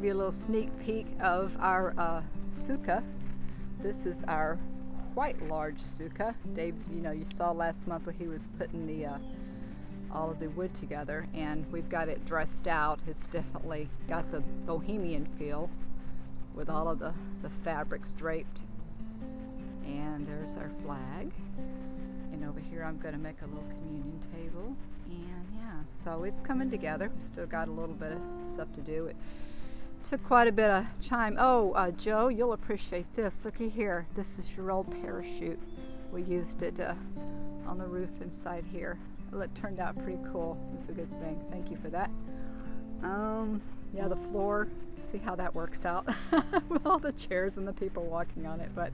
give you a little sneak peek of our sukkah. This is our quite large sukkah. Dave, you saw last month when he was putting the all of the wood together, and we've got it dressed out. It's definitely got the bohemian feel with all of the fabrics draped. And there's our flag. And over here I'm going to make a little communion table. And yeah, so it's coming together. Still got a little bit of stuff to do. It took quite a bit of time. Oh, Joe, you'll appreciate this. Looky here. This is your old parachute. We used it on the roof inside here. Well, it turned out pretty cool. It's a good thing. Thank you for that. Yeah, the floor. See how that works out with all the chairs and the people walking on it. But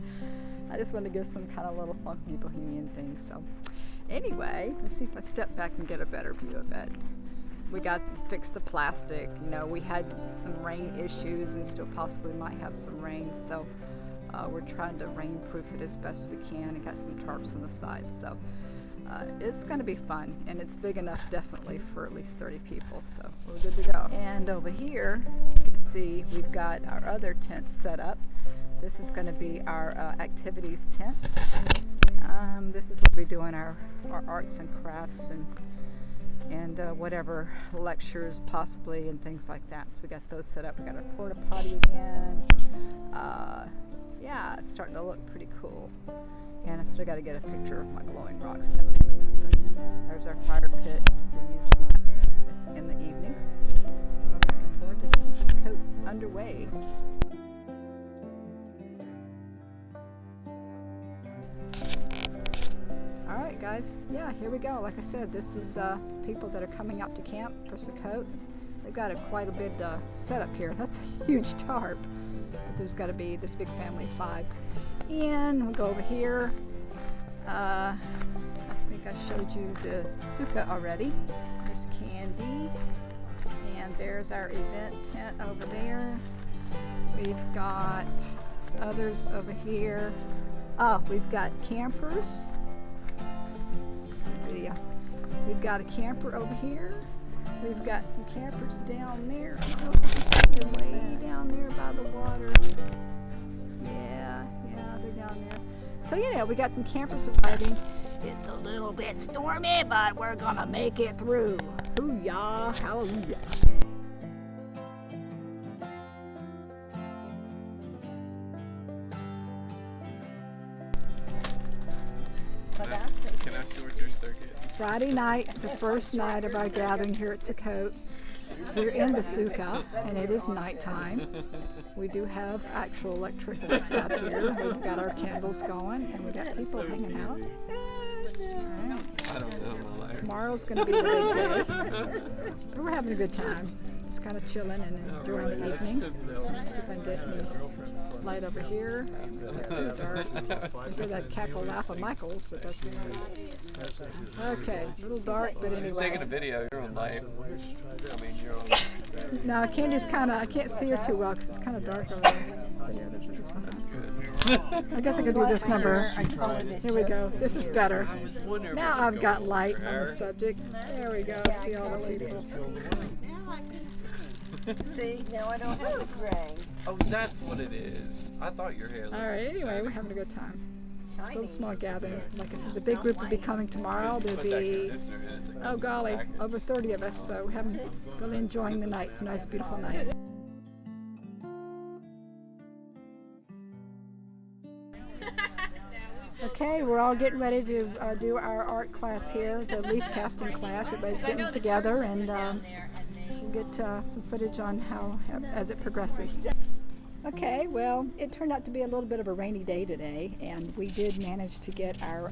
I just wanted to give some kind of little funky bohemian thing. So anyway, let's see if I step back and get a better view of it. We got to fix the plastic. We had some rain issues and still possibly might have some rain. So we're trying to rainproof it as best we can and got some tarps on the side. So it's going to be fun, and it's big enough definitely for at least 30 people, so we're good to go. And over here you can see we've got our other tents set up. This is going to be our activities tent. This is where we're doing our arts and crafts and whatever lectures possibly and things like that. So we got those set up. We got our porta potty again. Yeah, it's starting to look pretty cool. And I still got to get a picture of my glowing rock stone. There's our fire pit we use in the evenings. I'm looking forward to getting Sukkot underway. Alright guys, yeah, here we go. Like I said, this is people that are coming out to camp for Sukkot. They've got quite a bit set up here. That's a huge tarp. But there's got to be this big family of 5. And we'll go over here. I think I showed you the sukkah already. There's Candy. And there's our event tent over there. We've got others over here. Oh, we've got campers. Yeah. We've got a camper over here. We've got some campers down there. Oh, they're way down there by the water. Yeah, they're down there. So we got some campers arriving. It's a little bit stormy, but we're gonna make it through. Hoo-yah, hallelujah. Can I short your circuit? Friday night, the first night of our gathering here at Sukkot. We're in the sukkah, and it is nighttime. We do have actual electric lights out here. We've got our candles going, and we got people hanging out. Right. I don't know, my life. Tomorrow's going to be the big day. But we're having a good time. Just kind of chilling and enjoying the evening. See if I can get any light over here. It's dark. I hear that cackle laugh of Michael's. But that's okay, a little dark, but anyway. She's taking a video. You're on live. I mean, you're on. No, Candy's kind of, I can't see her too well because it's kind of dark over there. That's good. I guess I could do this number. Here we go. This is better. Now I've got light on the subject. There we go. See all the people. See, now I don't have the gray. Oh, that's what it is. I thought your hair looked Alright, anyway, we're having a good time. A little small gathering. Like I said, the big group will be coming tomorrow. There'll be, oh golly, over 30 of us. So we're having, really enjoying the night. It's a nice, beautiful night. Okay, we're all getting ready to do our art class here, the leaf casting class. Everybody's getting together, and we'll get some footage on how as it progresses. Okay, well, it turned out to be a little bit of a rainy day today, and we did manage to get our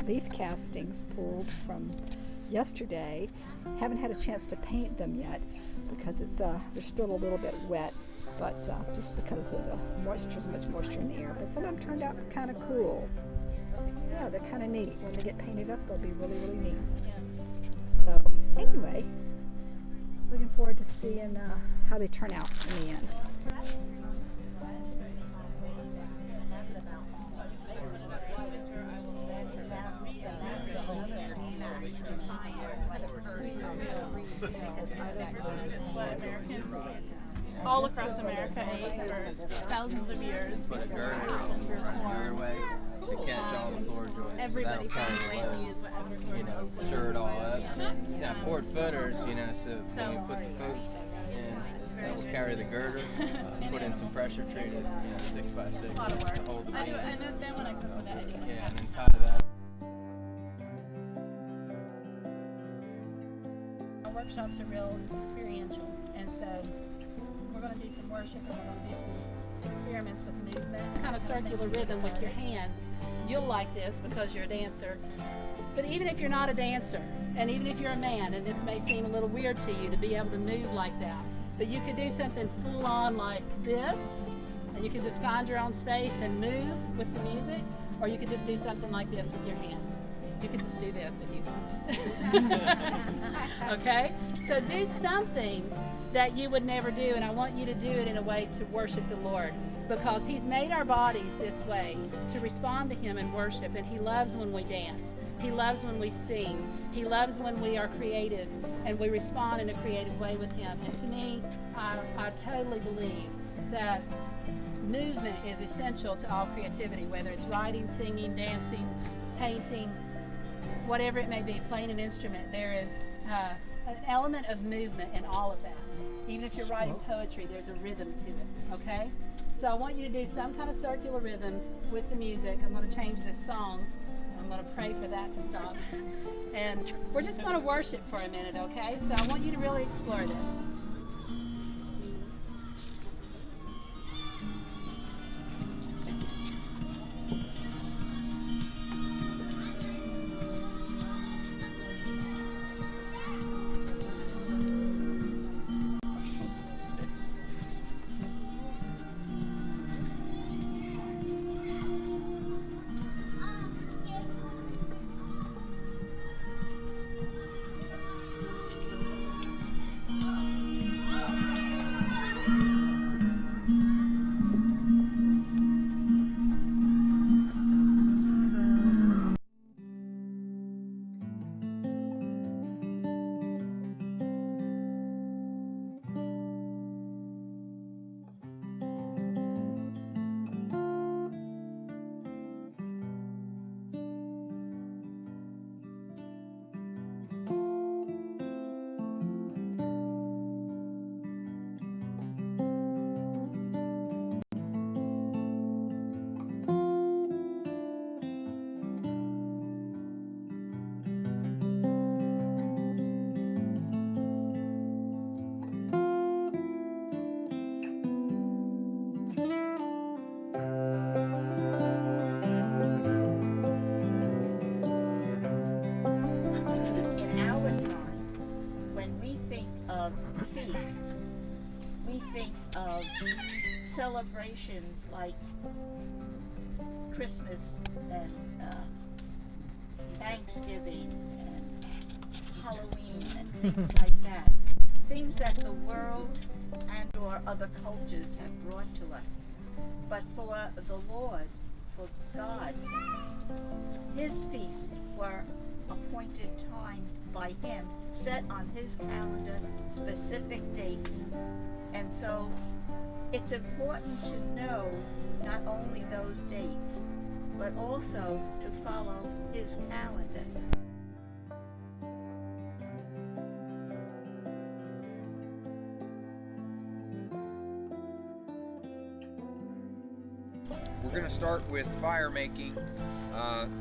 leaf castings pulled from yesterday. Haven't had a chance to paint them yet because it's they're still a little bit wet, but just because of the moisture, so much moisture in the air. But some of them turned out kind of cool. Yeah, they're kind of neat. When they get painted up, they'll be really, really neat. So anyway, looking forward to seeing how they turn out in the end. all across America ate for thousands of years. Put a girder on the other way to catch all the floor joints. Everybody so finds that'll ways carry to the use whatever load, floor you know, joint. sure it all up. Yeah, forward footers, you know, so when you put the foot in, that will carry the girder, put in some pressure treated, you know, 6x6 A lot of work. to hold the I do beam. it, and then when I cook with it, I do it. Yeah, and then tie that. Our workshops are real experiential, and so we're going to do some worship and we're going to do some experiments with movement, kind of circular rhythm with your hands. You'll like this because you're a dancer, but even if you're not a dancer, and even if you're a man, and this may seem a little weird to you to be able to move like that, but you could do something full on like this, and you can just find your own space and move with the music, or you could just do something like this with your hands. You can just do this if you want. Okay? So do something that you would never do, and I want you to do it in a way to worship the Lord, because He's made our bodies this way to respond to Him in worship, and He loves when we dance. He loves when we sing. He loves when we are creative and we respond in a creative way with Him. And to me, I totally believe that movement is essential to all creativity, whether it's writing, singing, dancing, painting, whatever it may be, playing an instrument. There is an element of movement in all of that. Even if you're writing poetry, there's a rhythm to it, okay? So I want you to do some kind of circular rhythm with the music. I'm going to change this song. I'm going to pray for that to stop. And we're just going to worship for a minute, okay? So I want you to really explore this. In our time, when we think of feasts, we think of celebrations like Christmas and Thanksgiving and Halloween and things like that. Things that the world and or other cultures have brought to us. But for the Lord, for God, His feasts were appointed times by Him, set on His calendar, specific dates. And so it's important to know not only those dates, but also to follow His calendar. We're going to start with fire making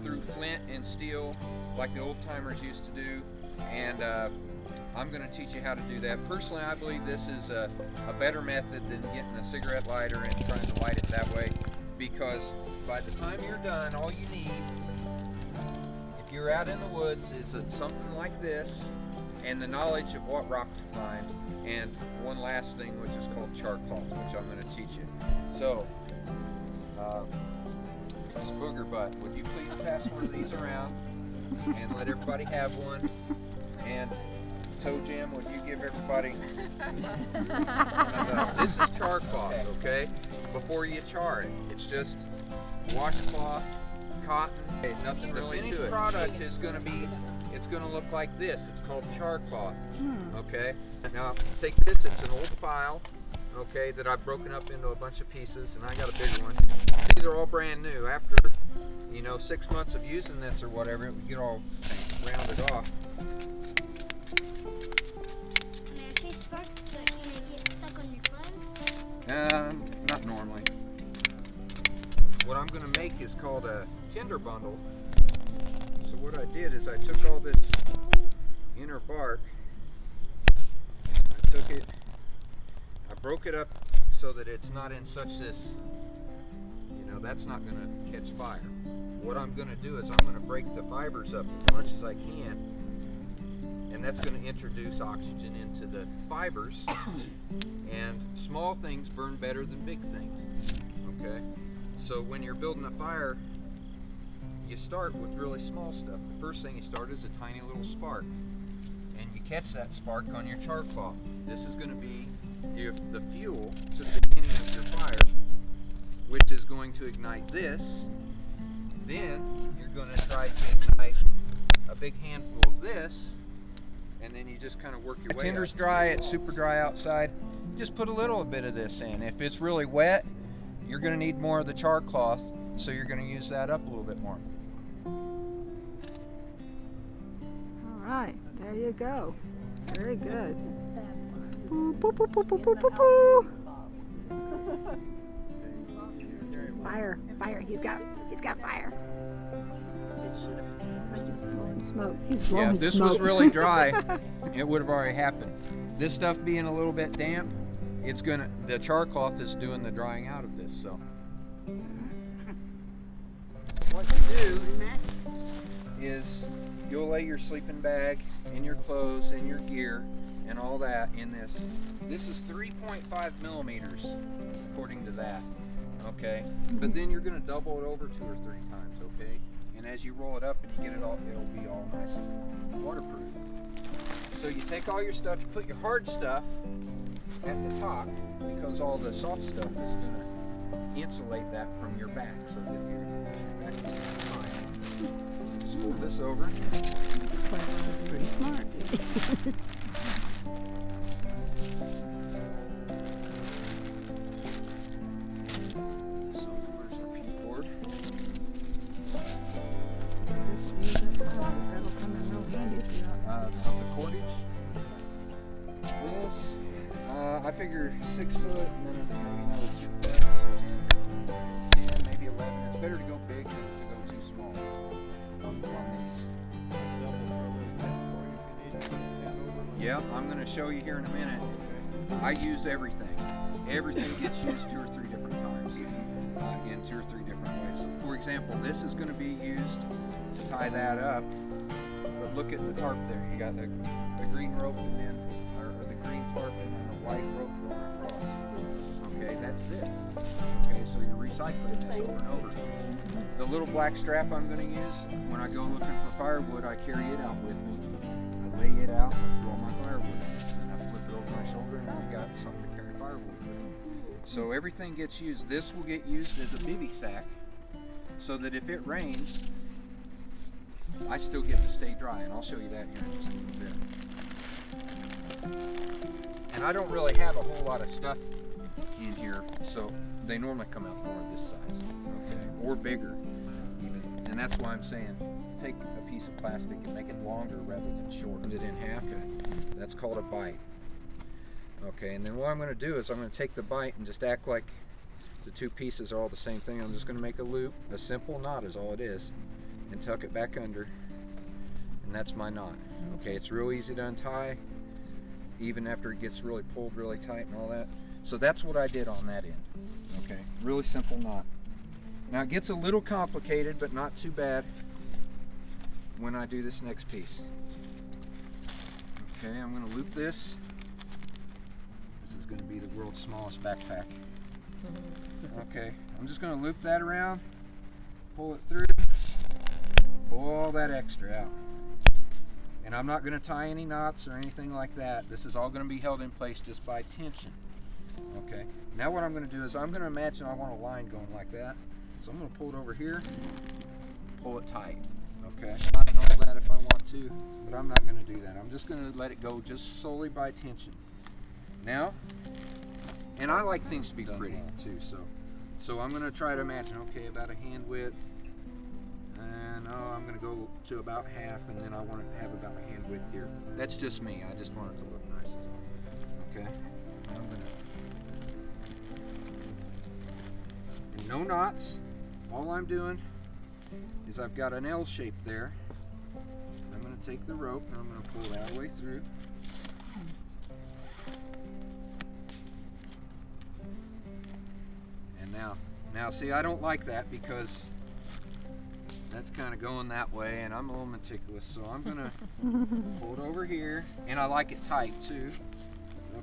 through flint and steel like the old timers used to do, and I'm going to teach you how to do that. Personally, I believe this is a better method than getting a cigarette lighter and trying to light it that way, because by the time you're done, all you need, if you're out in the woods, is something like this and the knowledge of what rock to find, and one last thing, which is called charcoal, which I'm going to teach you. So Miss Booger Butt, would you please pass one of these around and let everybody have one? And Toe Jam, would you give everybody one of those? This is charcloth, okay? Before you char it, it's just washcloth, cotton. Okay, nothing really to it. The finished product is going to be, it's going to look like this. It's called charcloth, okay? Now take this, it's an old file. okay, that I've broken up into a bunch of pieces, and I got a bigger one. These are all brand new. After, 6 months of using this or whatever, it would get all rounded off. Not normally. What I'm going to make is called a tinder bundle. So what I did is I took all this inner bark, and I broke it up so that it's not in such this, that's not going to catch fire. What I'm going to do is I'm going to break the fibers up as much as I can, and that's going to introduce oxygen into the fibers, and small things burn better than big things, okay? So when you're building a fire, you start with really small stuff. The first thing you start is a tiny little spark, and you catch that spark on your char cloth. This is going to be the fuel to the beginning of your fire, which is going to ignite this. Then you're going to try to ignite a big handful of this, and then you just kind of work your way. The tinder's dry, it's super dry outside. Just put a little bit of this in. If it's really wet, you're going to need more of the char cloth, so you're going to use that up a little bit more. All right, there you go. Very good. Boo, boo, boo, boo, boo, boo, boo, boo. Fire, fire, he's got fire. He's blowing smoke. He's blowing Yeah, if this smoke. was really dry, it would have already happened. This stuff being a little bit damp, the char cloth is doing the drying out of this, so. What you do is you'll lay your sleeping bag and your clothes and your gear and all that in this. This is 3.5 millimeters, according to that, okay? But then you're going to double it over 2 or 3 times, okay? And as you roll it up and you get it all, it'll be all nice and waterproof. So you take all your stuff, you put your hard stuff at the top, because all the soft stuff is going to insulate that from your back, so that your back is fine. Just fold this over. That's pretty smart. So where's our pea cord? That'll come in real handy. The cordage. This, I figure 6 foot, and then another 2 foot. 10, maybe 11. It's better to go big than to go too small on these. Yeah, I'm going to show you here in a minute. I use everything. Everything gets used 2 or 3 different times in 2 or 3 different ways. So for example, this is going to be used to tie that up. But look at the tarp there. You got the green rope and then, or the green tarp and then the white rope going across. Okay, that's this. Okay, so you're recycling this over and over. The little black strap I'm going to use, when I go looking for firewood, I carry it out with me. I lay it out and throw my firewood in. And I flip it over my shoulder and I got something to carry firewood with. So everything gets used. This will get used as a bivy sack, so that if it rains, I still get to stay dry, and I'll show you that here in just a little bit. And I don't really have a whole lot of stuff in here, so they normally come out more this size, okay, or bigger even. And that's why I'm saying take a piece of plastic and make it longer rather than short. It in half. That's called a bite. Okay, and then what I'm going to do is I'm going to take the bite and just act like the 2 pieces are all the same thing. I'm just going to make a loop. A simple knot is all it is. And tuck it back under, and that's my knot. Okay, it's real easy to untie, even after it gets really pulled really tight and all that. So that's what I did on that end. Okay, really simple knot. Now it gets a little complicated, but not too bad when I do this next piece. Okay, I'm going to loop this. This is going to be the world's smallest backpack. Okay, I'm just going to loop that around, pull it through, pull all that extra out. And I'm not going to tie any knots or anything like that. This is all going to be held in place just by tension. Okay, now what I'm going to do is I'm going to imagine I want a line going like that. So I'm going to pull it over here, pull it tight. Okay, I can know that if I want to, but I'm not going to do that. I'm just going to let it go just solely by tension. Now, And I like things to be pretty too, so I'm gonna try to imagine, okay, about a hand width, and I'm gonna go to about half, and then I want it to have about a hand width here. That's just me, I just want it to look nice. Okay, I'm gonna, and no knots. All I'm doing is I've got an L shape there. I'm gonna take the rope and I'm gonna pull it all the way through. Now see, I don't like that because that's kind of going that way and I'm a little meticulous, so I'm gonna pull it over here, and I like it tight too,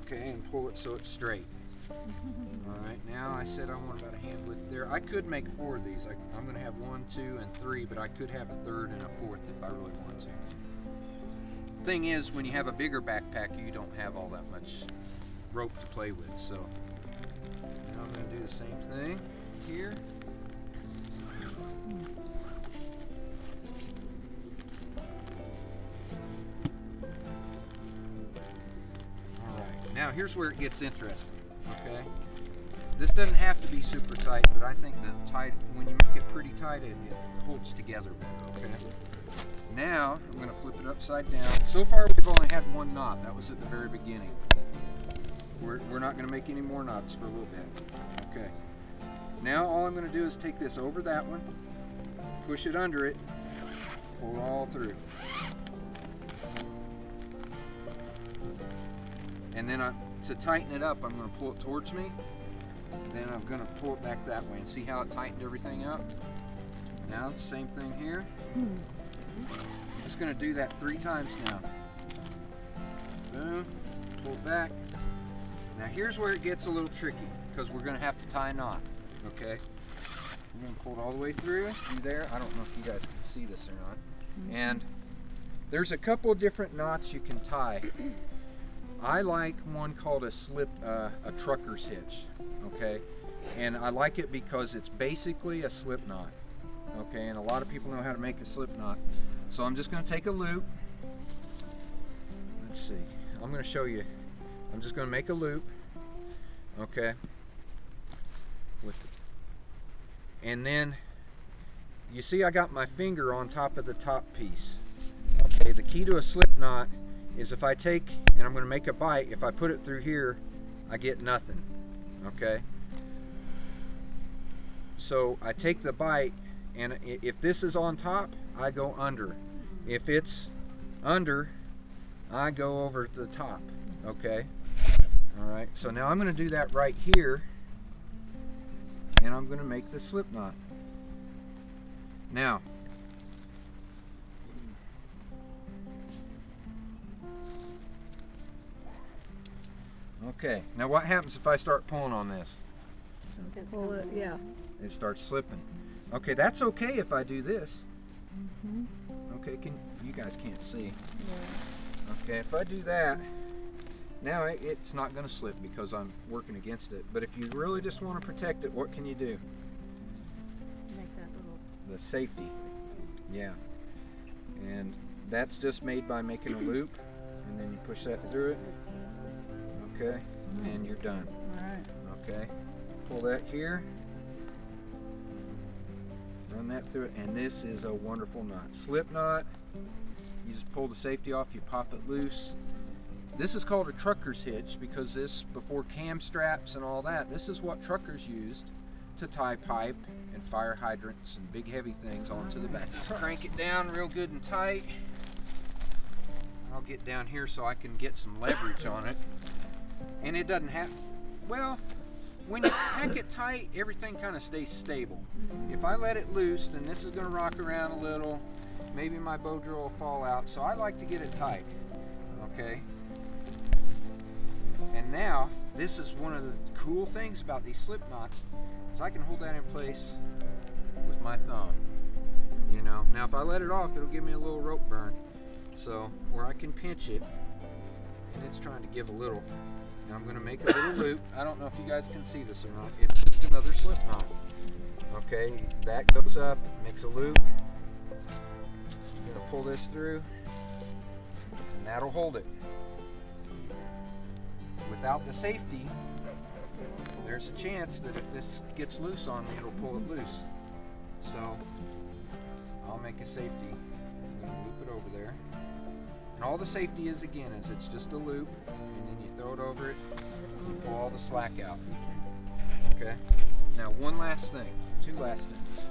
okay, and pull it so it's straight. Alright, now I said I want about a hand width there. I could make 4 of these. I'm gonna have 1, 2, and 3, but I could have a 3rd and a 4th if I really want to. Thing is, when you have a bigger backpack, you don't have all that much rope to play with, so now I'm gonna do the same thing here. Alright, now here's where it gets interesting, okay? This doesn't have to be super tight, but I think that tight, when you make it pretty tight, it holds together better, okay? Now, I'm going to flip it upside down. So far, we've only had 1 knot. That was at the very beginning. We're not going to make any more knots for a little bit. Okay. Now, all I'm going to do is take this over that one, push it under it, pull it all through. And then to tighten it up, I'm going to pull it towards me. Then I'm going to pull it back that way, and see how it tightened everything up? Now, the same thing here. I'm just going to do that 3 times now. Boom, pull it back. Now here's where it gets a little tricky, because we're going to have to tie a knot, okay? I'm going to pull it all the way through there. I don't know if you guys can see this or not. And there's a couple of different knots you can tie. I like one called a trucker's hitch, okay? And I like it because it's basically a slip knot, okay? And a lot of people know how to make a slip knot. So I'm just going to take a loop. Let's see. I'm going to show you. I'm just going to make a loop, okay? And then you see I got my finger on top of the top piece. Okay, the key to a slip knot is if I take, and I'm going to make a bite, if I put it through here, I get nothing, okay? So I take the bite, and if this is on top, I go under. If it's under, I go over the top, okay? Alright, so now I'm going to do that right here, and I'm going to make the slip knot. Now, okay, now what happens if I start pulling on this? Pull it, yeah. It starts slipping. Okay, that's okay if I do this. Okay, you guys can't see. Yeah. Okay, if I do that, now it's not going to slip because I'm working against it. But if you really just want to protect it, what can you do? Make that little... The safety. Yeah. And that's just made by making a loop, and then you push that through it. Okay, and you're done. Alright. Okay, pull that here, run that through it, and this is a wonderful knot. Slip knot, you just pull the safety off, you pop it loose. This is called a trucker's hitch because this, before cam straps and all that, this is what truckers used to tie pipe and fire hydrants and big heavy things onto the back. Just crank it down real good and tight. I'll get down here so I can get some leverage on it. And it doesn't have, well, when you pack it tight, everything kind of stays stable. If I let it loose, then this is going to rock around a little. Maybe my bow drill will fall out. So I like to get it tight, okay? And now, this is one of the cool things about these slip knots, is I can hold that in place with my thumb, you know. Now if I let it off, it'll give me a little rope burn. So, where I can pinch it, and it's trying to give a little. Now I'm going to make a little loop. I don't know if you guys can see this or not. It's just another slip knot. Okay, that goes up, makes a loop. I'm going to pull this through, and that'll hold it. Without the safety, there's a chance that if this gets loose on me, it'll pull it loose. So I'll make a safety. I'm going to loop it over there. And all the safety is, again, is it's just a loop, and then you throw it over it, and you pull all the slack out. Okay? Now, one last thing. Two last things.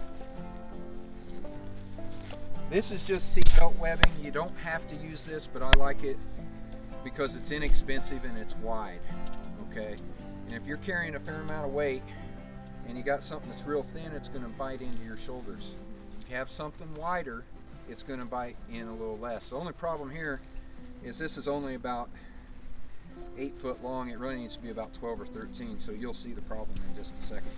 This is just seatbelt webbing. You don't have to use this, but I like it because it's inexpensive and it's wide. Okay? And if you're carrying a fair amount of weight and you got something that's real thin, it's going to bite into your shoulders. If you have something wider, it's going to bite in a little less. The only problem here is this is only about 8 foot long. It really needs to be about 12 or 13, so you'll see the problem in just a second.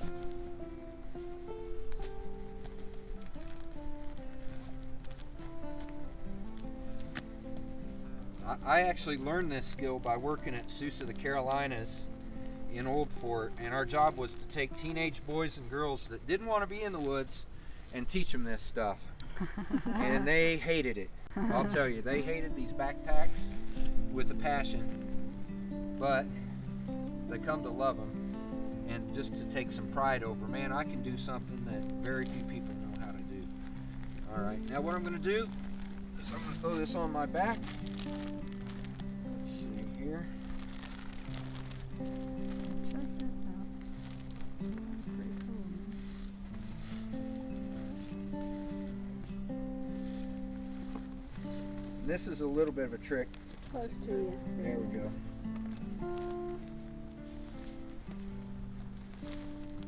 I actually learned this skill by working at Susa the Carolinas in Old Fort, and our job was to take teenage boys and girls that didn't want to be in the woods and teach them this stuff. And they hated it. I'll tell you, they hated these backpacks with a passion, but they come to love them, and just to take some pride over, man, I can do something that very few people know how to do. Alright, now what I'm going to do is I'm going to throw this on my back. Let's see here. This is a little bit of a trick. Close to you. There we go.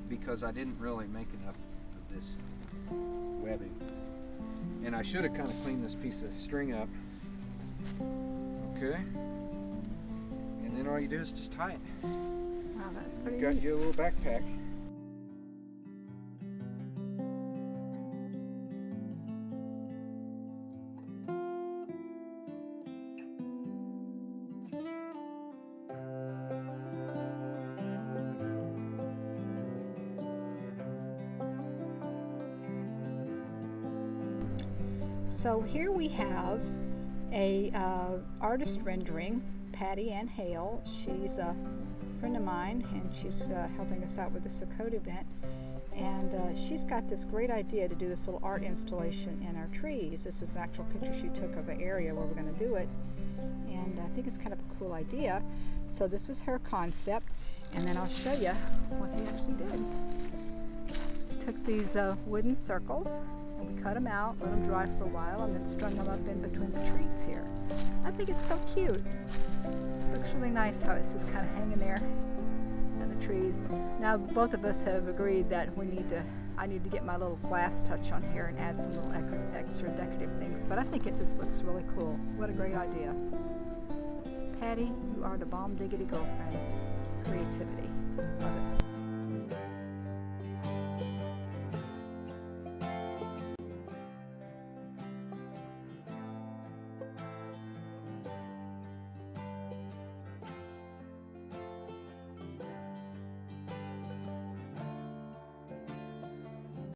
Because I didn't really make enough of this webbing. And I should have kind of cleaned this piece of string up. Okay. And then all you do is just tie it. Wow, that's pretty Got neat. you a little backpack. So here we have a artist rendering, Patty Ann Hale. She's a friend of mine, and she's helping us out with the Sukkot event. And she's got this great idea to do this little art installation in our trees. This is an actual picture she took of an area where we're going to do it. And I think it's kind of a cool idea. So this was her concept, and then I'll show you what he actually did. Took these wooden circles, and we cut them out, let them dry for a while, and then strung them up in between the trees here. I think it's so cute. It looks really nice how it's just kind of hanging there in the trees. Now both of us have agreed that I need to get my little glass touch on here and add some little extra decorative things, but I think it just looks really cool. What a great idea. Patty, you are the bomb diggity girlfriend.